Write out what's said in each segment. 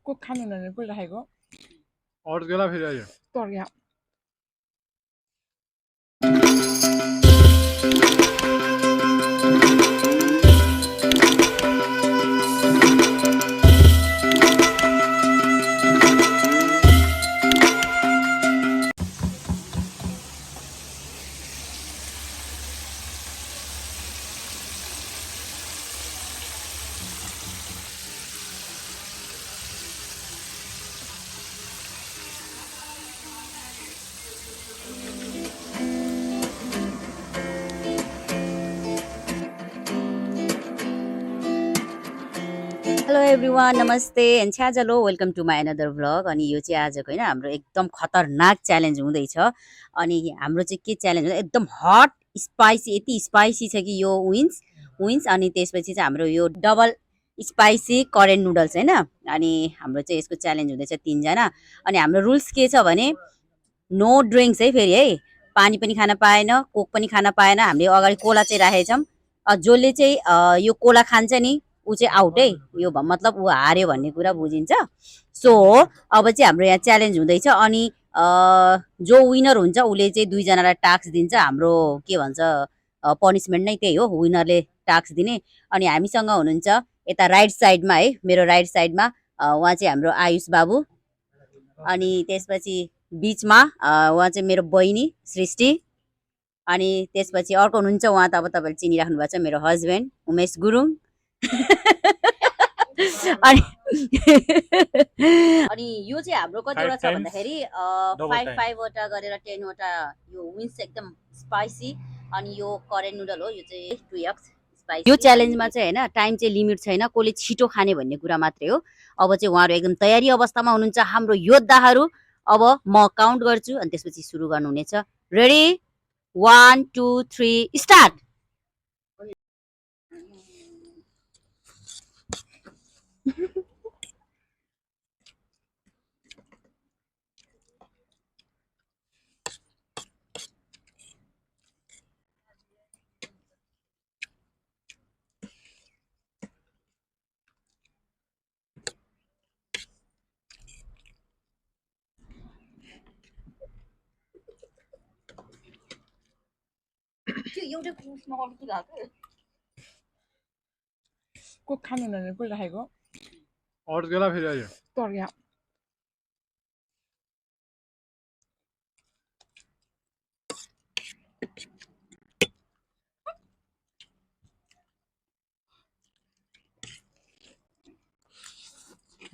꼭 가면은 꿀다 이거. और गेला फिर आइए तो गया. हेलो एभ्रिवान नमस्ते एन्ड छ्याजलो welcome to my another vlog अनि यो चाहिँ आजको होइन हाम्रो एकदम खतरनाक च्यालेन्ज हुँदैछ अनि हाम्रो चाहिँ के च्यालेन्ज हुन्छ एकदम हट स्पाइसी यति स्पाइसी छ कि यो विन्स अनि त्यसपछि चाहिँ हाम्रो यो डबल स्पाइसी करेन्ट नुडल्स होइन अनि हाम्रो चाहिँ यसको च्यालेन्ज हुँदैछ 3 जना अनि हाम्रो रुल्स के छ भने नो ड्रिङ्क्स है फेरि है पानी पनि खान पाएन कोक पनि खान पाएन हामीले अगाडि कोला चाहिँ राखेछौँ जसले चाहिँ यो कोला खान्छ नि ऊ चाहिँ आउट है यो मतलब ऊ हार्यो भन्ने कुरा बुझिन्छ सो अब चाहिँ हाम्रो यहाँ च्यालेन्ज हुँदैछ अनि जो विनर हुन्छ उसले चाहिँ 2 जनालाई टास्क दिन्छ हाम्रो के भन्छ पनिसमेन्ट नै त्यही हो विनरले टास्क दिने अनि हामीसँग हुनुहुन्छ यता राइट साइडमा है मेरो राइट साइडमा उहाँ चाहिँ हाम्रो आयुष बाबु अनि त्यसपछि बीचमा उहाँ चाहिँ मेरो बहिनी सृष्टि अनि त्यसपछि अर्को हुनुहुन्छ उहाँ त अब तपाईँले चिनिराख्नु भएको छ मेरो हस्बेन्ड उमेश गुरुङ अनि अनि यो चाहिँ हाम्रो कतिवटा छ भन्दाखेरि 5 वटा गरेर 10 वटा यो विन्स एकदम स्पाइसी अनि यो करेन्ट नुडल हो यो चाहिँ 2x स्पाइसी यो च्यालेन्जमा चाहिँ हैन टाइम चाहिँ लिमिट छैन कसले छिटो खाने भन्ने कुरा मात्रै हो अब चाहिँ उहाँहरू एकदम तयारी अवस्थामा हुनुहुन्छ हाम्रो योद्धाहरू अब म काउन्ट गर्छु अनि त्यसपछि सुरु गर्नुहुनेछ रेडी 1 2 3 स्टार्ट 꼭 가면은 꿀다 이거. और गेला फिर आइए तो गया.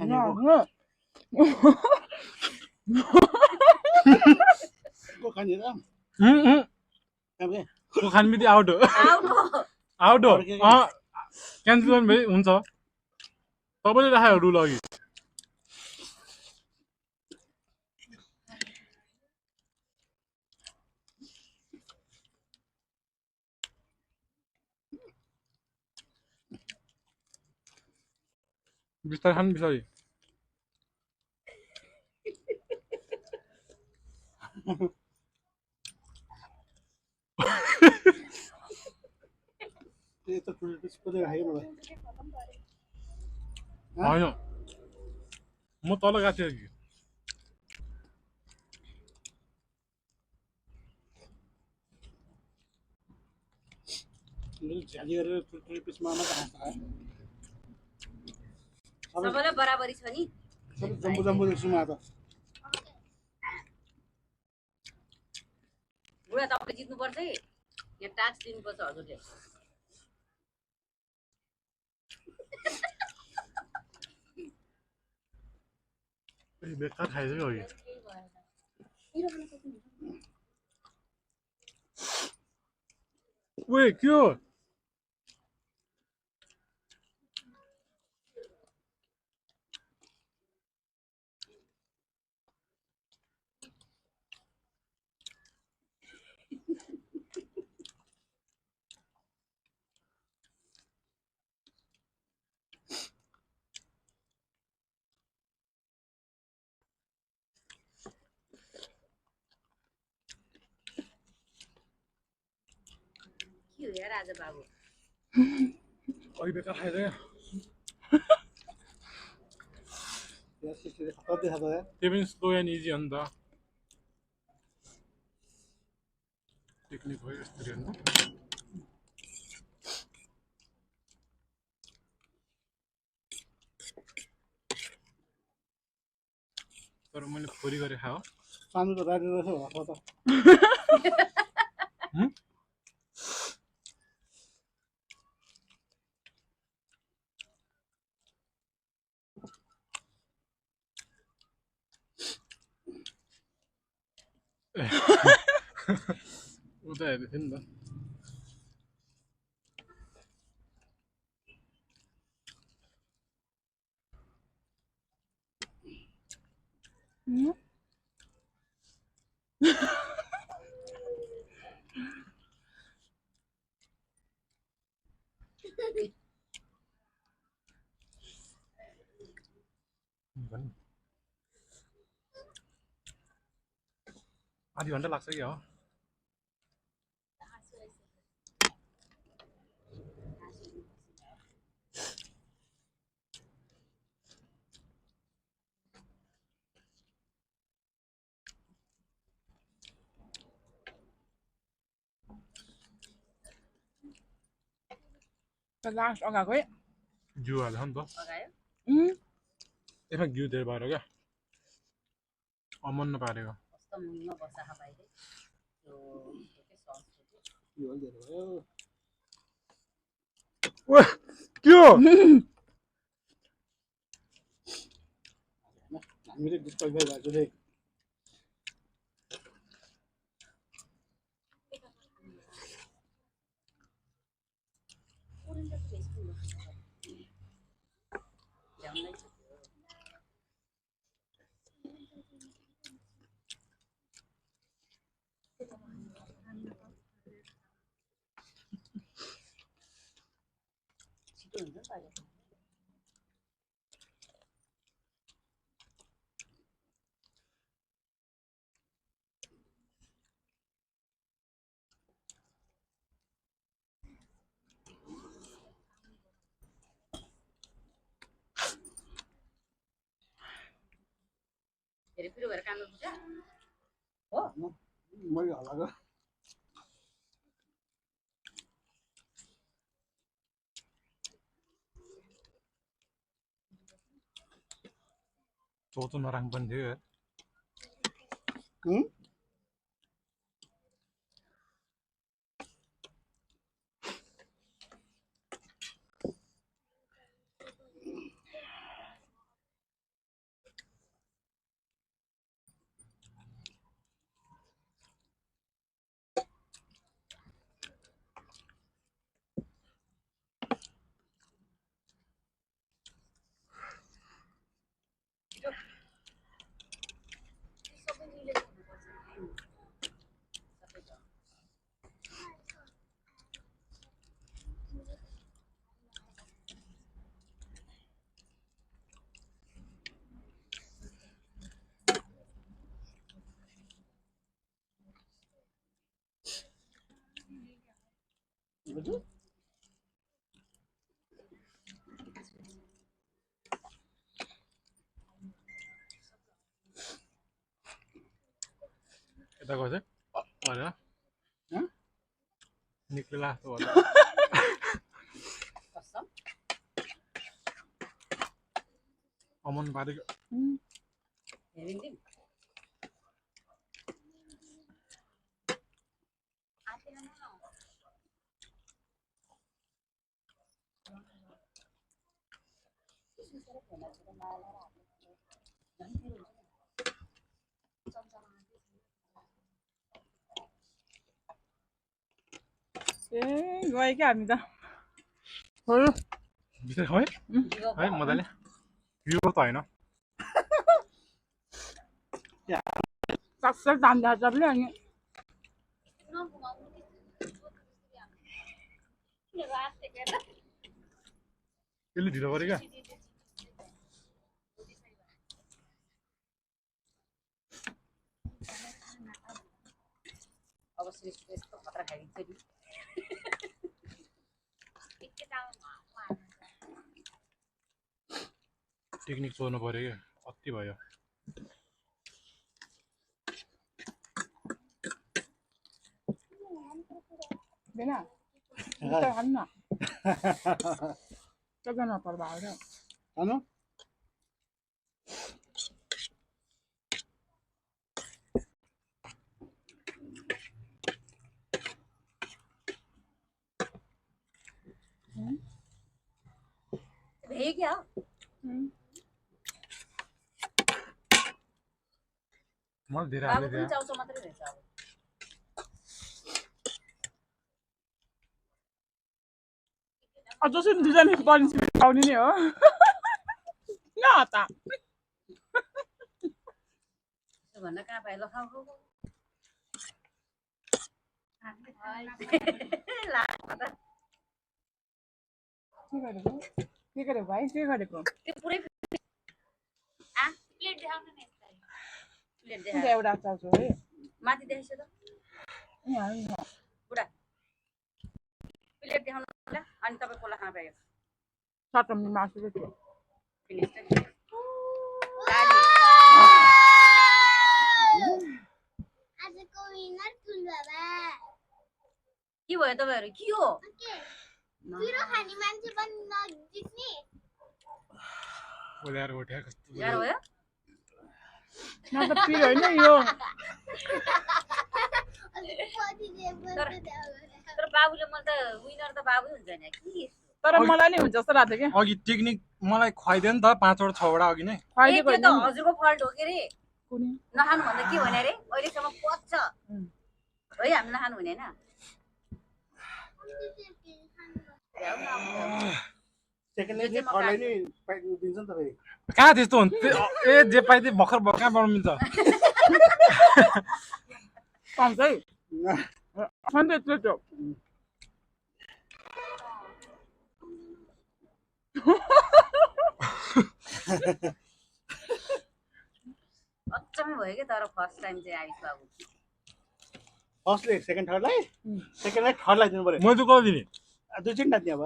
나. को खाने त को खान बिदि आउट हो आउट हो क्यान्सल गर्नु भाइ हुन्छ तपाईँले राखेको रुल अघि बिस्तारै खानु बिस्तारै यस्तो ठुलो पिस पनि राखेको मलाई होइन म तल गएको थिएँ कि झ्याली गरेर ठुल्ठुलो पिसमा मात्रै खान्छ सबैलाई बराबरी छ नि सबै जम्बो जम्बो देख्छु म त बुढा तपाईले जित्नुपर्छ है यहाँ टास्क दिनुपर्छ हजुरले बेकार खाइसक्यो अघि ओए के हो के हो यार आज बाबु खै बेकार खाइदियो त्यसले खतर देखाएको है त्यो पनि स्लो एन्ड इजी हो नि त टेक्निक हो यस्तरी हो नि त तर मैले खोरी गरेँ खाओ सानो त राडी रहेछ होला त उता हेर्दै थियो नि त आधी घन्टा लाग्छ कि हो लास्ट अगाएको है घिउ हाल्छ नि त अगायो यसमा घिउ धेरै भएर क्या अमन्न पारेको कस्तो मुङ्ग बसा बाहिर त्यो के सस यो धेरै भयो के हो हामीले डिस्क्वालिफाई भएको रे छिटो हुन्छ नि त अहिले फेरि पिरो भएर काम गर्नुपर्छ हो मैले हल्लाएको चौचो नराङ पनि थियो यार बुझ्यौ यता गयो चाहिँ अरे निक्लेला जस्तो भयो कसम अमन पारेको हेरिदिउँ ए गयो क्या हामी त बिस्तारै खाऊ है मजाले घिउ त होइन सक्सेस दाम दिएको पनि अनि यसले ढिलो गऱ्यो क्या अब श्रेष्ठ यस्तो खतरा खाइदिन्छ नि टेक्निक सोध्नु पर्यो क्या अति भयो Bena. Kita hanna. Kita na parba ada. Ano? भे क्या मलाई धेरै बाबु हाल्दै पनि थियो चाउचाउ मात्रै रहेछ अब Aduh sih di sana paling sih tahun ini ya. Nyata. त्यो भन्दा कहाँ पाए ल खाऊ खाऊ के गरेको भाइ के गरेको त्यो पुरै आ प्लेट देखाउन नि प्लेट त्यो देखाउ एउटा चाउचाउ है माथि देखाइसो त यहाँ बुढा प्लेट देखाउन ल अनि तपाईँ कोला खान पायो चटनी मासु थियो फिनिस आजको विनर तुल बाबा के भयो तपाईँहरू के हो पिरो खाने मान्छे पनि नजित्ने ओल्याएर उठ्या कस्तो गाह्रो भयो न त पिरो होइन यो तर बाबुले मलाई त विनर त बाबु हुन्छ नि के तर मलाई नि हुन्छ जस्तो लाग्थ्यो क्या अघि टेक्निक मलाई खुवाइदियो नि त 5 वटा 6 वटा अघि नै खुवाइदिएको त्यो त हजुरको फल्ट हो के रे कुनै नखानु भन्दा के भने रे अहिलेसम्म पच्छ है हामी नखानु हुने होइन सेकेन्डले नि थर्डलाई नि दिन्छ नि त फेरि कहाँ त्यस्तो हुन्छ ए जे पाइ त्यही भर्खर कहाँ बनाउनु मिल्छ पाउँछ है सन्चै त्यो अचम्मै भयो कि तर फर्स्ट टाइम चाहिँ आयुष बाबु फर्स्टले सेकेन्ड थर्डलाई सेकेन्डलाई थर्डलाई दिनु पर्यो मैले चाहिँ कति दिने दुई तिनवटा दियो अब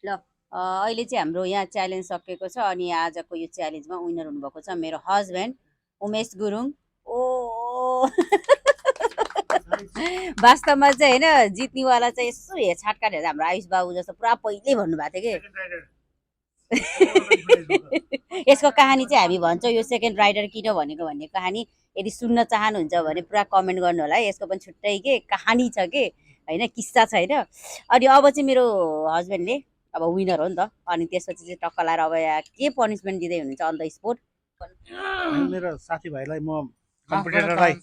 ल अहिले चाहिँ हाम्रो यहाँ च्यालेन्ज सकिएको छ अनि आजको यो च्यालेन्जमा विनर हुनुभएको छ मेरो हस्बेन्ड उमेश गुरुङ ओ वास्तवमा चाहिँ होइन जित्नेवाला चाहिँ यसो हेरछाट काटेर हाम्रो आयुष बाबु जस्तो पुरा पहिल्यै भन्नुभएको थियो कि यसको कहानी चाहिँ हामी भन्छौँ यो सेकेन्ड राइडर किन भनेको भन्ने कहानी यदि सुन्न चाहनुहुन्छ भने पुरा कमेन्ट गर्नु होला है यसको पनि छुट्टै के कहानी छ कि होइन किस्सा छ होइन अनि अब चाहिँ मेरो हस्बेन्डले अब विनर हो नि त अनि त्यसपछि चाहिँ टक्क लाएर अब यहाँ के पनिसमेन्ट दिँदै हुनुहुन्छ अन द स्पोट मेरो साथीभाइलाई म कम्पिटिटरलाई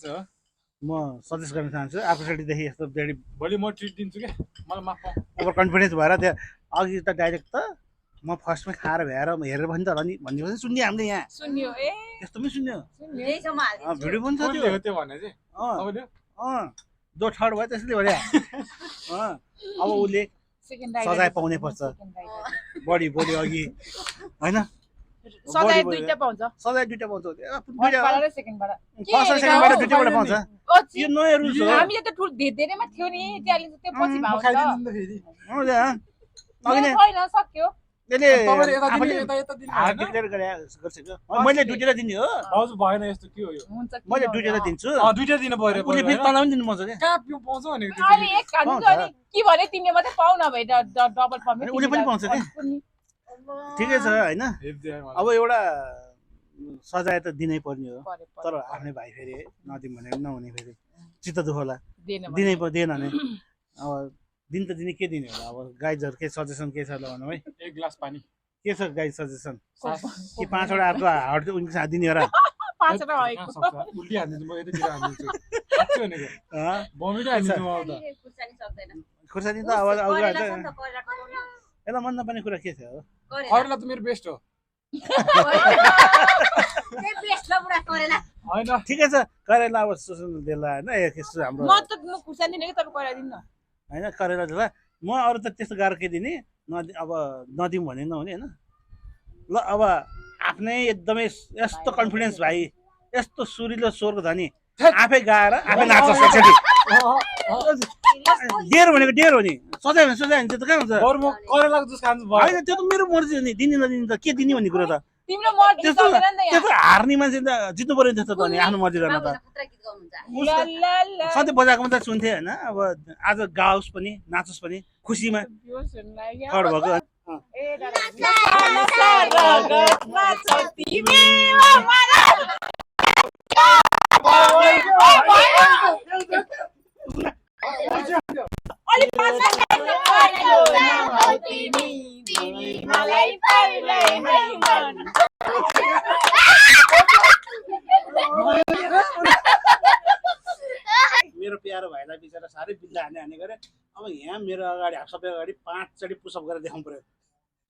म सजेस्ट गर्न चाहन्छु आफूसाइडदेखि यस्तो धेरै भोलि म ट्रिट दिन्छु क्या मलाई माफ ओभर कन्फिडेन्स भएर त्यो अघि त डाइरेक्ट त म फर्स्टमै खाएर भ्याएर हेरेर पनि त होला नि भन्ने सुन्यो हामीले यहाँ सुन्यो ए यस्तो पनि सुन्यो यहीसम्म हालिदिन्छु भिडियो पनि छ त्यो त्यो भने चाहिँ तपाईँले जो थर्ड भयो त्यसले भने अब उसले सेकेन्ड सजाय पाउनै पर्छ बढी बोल्यो अघि होइन सजाय दुईटा पाउँछ सजाय दुईटा पाउँछ फर्स्टबाट र सेकेन्डबाट फर्स्ट र सेकेन्डबाट दुईटैबाट पाउँछ यो नयाँ रुल्स हो हामीले त ठुल धेरैमा थियो नि च्यालेन्ज त्यो पछि भाउ अघि नै छैन सक्यो त्यसले तपाईँले यता आफूले दिने यता यता दिने हार डिक्लेयर गर्छ मैले दुईटा दिने हो भाउजू भएन यस्तो के हो यो हुन्छ मैले दुईटा दिन्छु दुईटा दिनु पर्यो उसले फेरि तँलाई पनि दिनु पर्छ क्या कहाँ पाउँछ भनेको त्यो अहिले एक खानु अनि के भने तिमीले मात्रै पाउ नभए डबल फर्म उसले पनि पाउँछ कि ठिकै छ होइन अब एउटा सजाय त दिनै पर्ने हो तर आफ्नै भाइ फेरि नदिउँ भने पनि नहुने फेरि चित्त दुःख होला दिनै दिएन भने अब दिन त दिने के दिने होला अब गाइजहरू के सजेसन के छ ल भनौँ है एक ग्लास पानी के छ गाइज सजेसन कि 5 वटा अर्को हार्ड उनको साथ दिने हो र पाँचवटा भएको उल्टी हानिदिन्छु म यतातिर हानिदिन्छु साँच्चै भनेको बमिटै हानिदिन्छु म आउँदा खुर्सानी सक्दैन खुर्सानी त अब करेला छ नि त करेलाको बनाउनु। यसलाई मन नपर्ने कुरा के थियो करेला करेला त मेरो बेस्ट हो त्यही बेस्ट ल बुढा करेला होइन ठिकै छ करेला अब सुसन देला होइन यस्तो हाम्रो म त खुर्सानी दिने कि तपाईँ कराइदिनु न होइन करेला देला म अरू त त्यस्तो गाह्रो के दिने अब नदिउँ भने नहुने होइन ल अब आफ्नै एकदमै यस्तो कन्फिडेन्स भाइ यस्तो सुरिलो स्वरको धनी आफै गाएर आफै नाच्छ एकचोटि डेर भनेको डेर हो नि सजाय भने त्यो त कहाँ हुन्छ बरु म करेलाको जुस खान्छु भयो होइन त्यो त मेरो मर्जी हो नि दिने नदिने त के दिने भन्ने कुरो त तिम्रो मर्जी त्यस्तो चल्दैन नि त यहाँ त्यस्तो हार्ने मान्छे त जित्नु पर्यो नि त्यस्तो त अनि आफ्नो मर्जी गर्न त खतरा गीत गाउनुहुन्छ ला ला ला सधैँ बजाएको मात्रै सुन्थेँ होइन अब आज गाओस् पनि नाचोस् पनि खुसीमा यो सुन्न यहाँ खड भएको ए दादा नसा रगतमा छ तिमी अलि पाछा तिमी तिमी मलाई पहिल्यै नै मन मेरो प्यारो भाइलाई बिचरा साह्रै बिल्ला हाने गरे अब यहाँ मेरो अगाडि सबै अगाडि 5 चोटि पुसअप गरेर देखाउनु पर्यो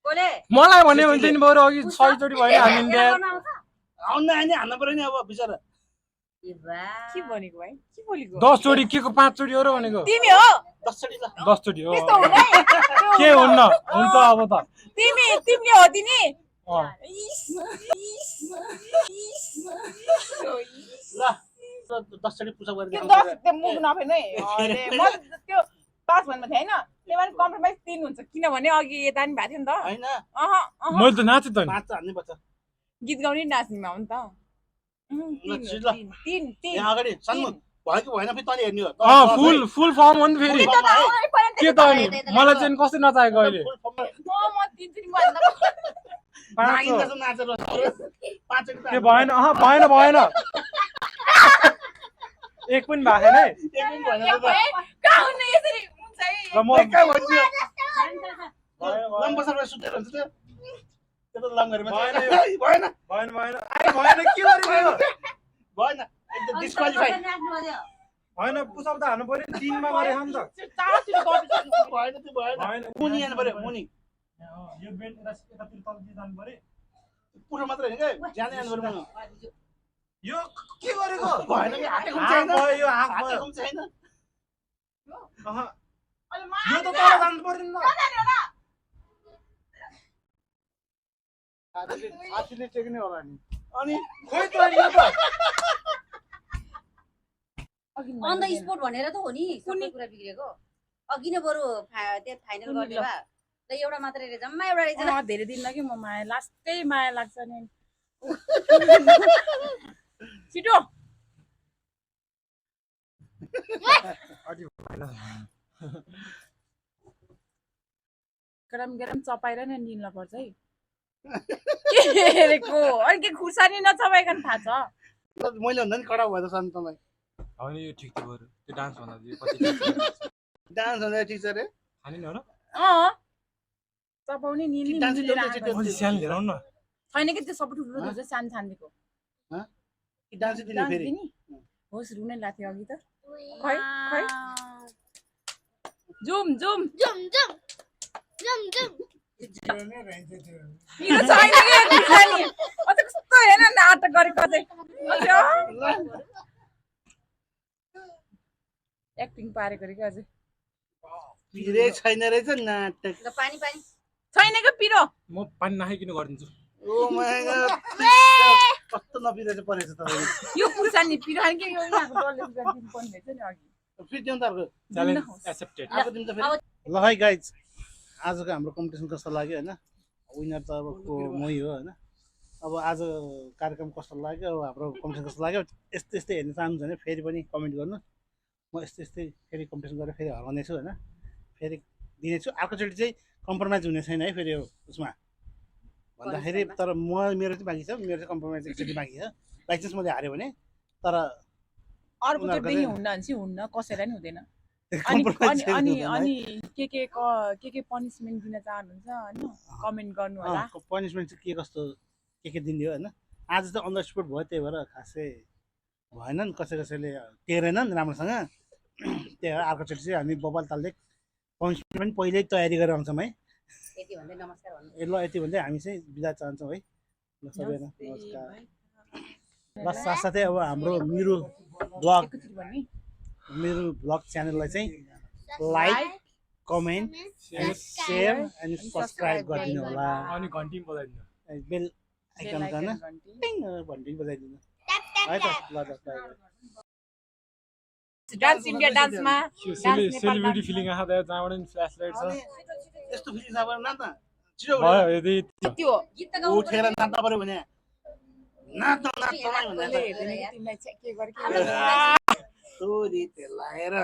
कोले मलाई भन्यो भने चाहिँ बरु अघि 6 चोटि भयो हामी आउन आउने हान्न पर्यो नि अब बिचरा के भनेको भाइ के बोलेको 10 चोटि के को 5 चोटि हो र भनेको तिमी हो 10 चोटि ल 10 चोटि हो त्यस्तो हुँदैन के हुन्न हुन्छ अब त तिमीले हो तिनी अँ। ल 10 चोटि पुसअप गरेर त्यो देखाउनु 10 त्यो मुख नफेर्नु है अरे म त्यो 5 भन्नु थिएँ हैन त्यही भएर कम्प्रोमाइज 3 हुन्छ किनभने अघि यता नि भएको थियो नि त हैन मैले त नाचेँ त नि 5 त हान्नै पर्छ गीत गाउने नाच्नेमा हो नि त यहाँ अगाडि सन्मुख भयो कि भएन फेरि तँले हेर्ने हो फुल फर्म हो नि फेरि के त अनि मलाई चाहिँ कसरी नचाहेको अहिले नाचेर 5 चोटि के भएन भएन एक पनि भएको है र म लम्बसर सुतेर हुन्छ त्यो त लङ गरेर भएन भएन के गरेको भएन एकदम डिस्क्वालिफाई भएन पुसअप त हान्नु पर्यो 3 मा गरेको नि त भएन त्यो भएन मुनि हाल्नु पर्यो मुनि यो बेन्च यतातिर तलतिर जानु पर्यो पुरो मात्र होइन क्या ज्यानै हाल्नु पर्यो मुनि यो के गरेको भएन कि हातेको हात भयो यो हात भयो हातेको छैन यो त तल जानु पर्यो नि साथीले टेक्ने होला नि अनि खोइ त यो त अन द स्पोर्ट भनेर त हो नि सबै कुरा बिग्रेको अघि नै बरु त्यो फाइनल गर्ने भए ल एउटा मात्रै रे जम्मा एउटा रहेछ धेरै दिन लाग्यो म माया लास्टै माया लाग्छ नि छिटो गरम चपाएर नै निल्न पर्छ है के हेरेको अनि के खुर्सानी नचपाइकन थाहा छ मैले भन्दा नि कडा भयो त सन तँलाई होइन यो ठिक त बरु त्यो डान्स भन्दा डान्स भन्दा ठिक छ रे खाने नि हो र चपाउने निल्ने डान्स मिलेर गर्दै आएको। अलि सानो लिएर आउनु न छैन कि त्यो सबै ठुलो ठुलो सानो सानोको डान्स दिने डान्स फेरि दिने होस् रुनै लाग्थ्यो अघि त खै खै zoom zoom zoom zoom zoom zoom मेरो छैन के खुर्सानी अझ कस्तो हेर नाटक गरेको चाहिँ एक्टिङ पारेको रे के अझै पिरे छैन रहेछ नाटक ल पानी पानी छैन के पिरो म पानी नखाइकन गरिदिन्छु ओ माय गॉड कस्तो नपिरेछ परेछ त यो खुर्सानी पिरो खाने के यो यहाँको डल्ले गरिदिनु पर्ने रहेछ नि अघि फेरि दिउँ त अर्को च्यालेन्ज एक्सेप्टेड अर्को दिउँ त फेरि ल है गाइज आजको हाम्रो कम्पिटिसन कस्तो लाग्यो होइन विनर त अब मै हो होइन अब आज कार्यक्रम कस्तो लाग्यो अब हाम्रो कम्पिटिसन कस्तो लाग्यो यस्तै यस्तै हेर्न चाहनुहुन्छ भने फेरि पनि कमेन्ट गर्नु म यस्तै यस्तै फेरि कम्पिटिसन गरेर फेरि हराउनेछु होइन फेरि दिनेछु अर्कोचोटि चाहिँ कम्प्रोमाइज हुने छैन है फेरि उसमा भन्दाखेरि तर मेरो चाहिँ बाँकी छ मेरो चाहिँ कम्प्रोमाइज एकचोटि बाँकी छ बाई चान्स मैले हाऱ्यो भने तर अर्कोचोटिदेखि हुन्न भने चाहिँ हुन्न कसैलाई नि हुँदैन अनि अनि अनि के पनिसमेन्ट दिन चाहनुहुन्छ होइन कमेन्ट गर्नु होला पनिसमेन्ट चाहिँ के कस्तो के दिने हो होइन आज चाहिँ अन द स्पोट भयो त्यही भएर खासै भएनन् कसैले टेरेनन् राम्रोसँग त्यही भएर अर्कोचोटि चाहिँ हामी बबाल तालले पनिसमेन्ट पनि पहिल्यै तयारी गरेर आउँछौँ है यति भन्दै नमस्कार भन्नु ल यति भन्दै हामी चाहिँ बिदा चाहन्छौँ है ल सबैजना नमस्कार ल साथसाथै अब हाम्रो मिरु ब्लग च्यानललाई चाहिँ like comment and share and subscribe गरिदिनु होला अनि घन्टी बजाइदिनु बेल आइकन गर्न टिङ घन्टी बजाइदिनु है त ल डान्स इन्डिया डान्समा सेलिब्रिटी फिलिङ आएको त्यहाँ जहाँबाट नि फ्ल्यास लाइट छ यस्तो फिलिङ छ भने नाच्न छिटो भयो यदि त्यो उठेर नाच्न पर्यो भने नाच्न नाच्न तिमीलाई के गरे तोरी तेल लगाएर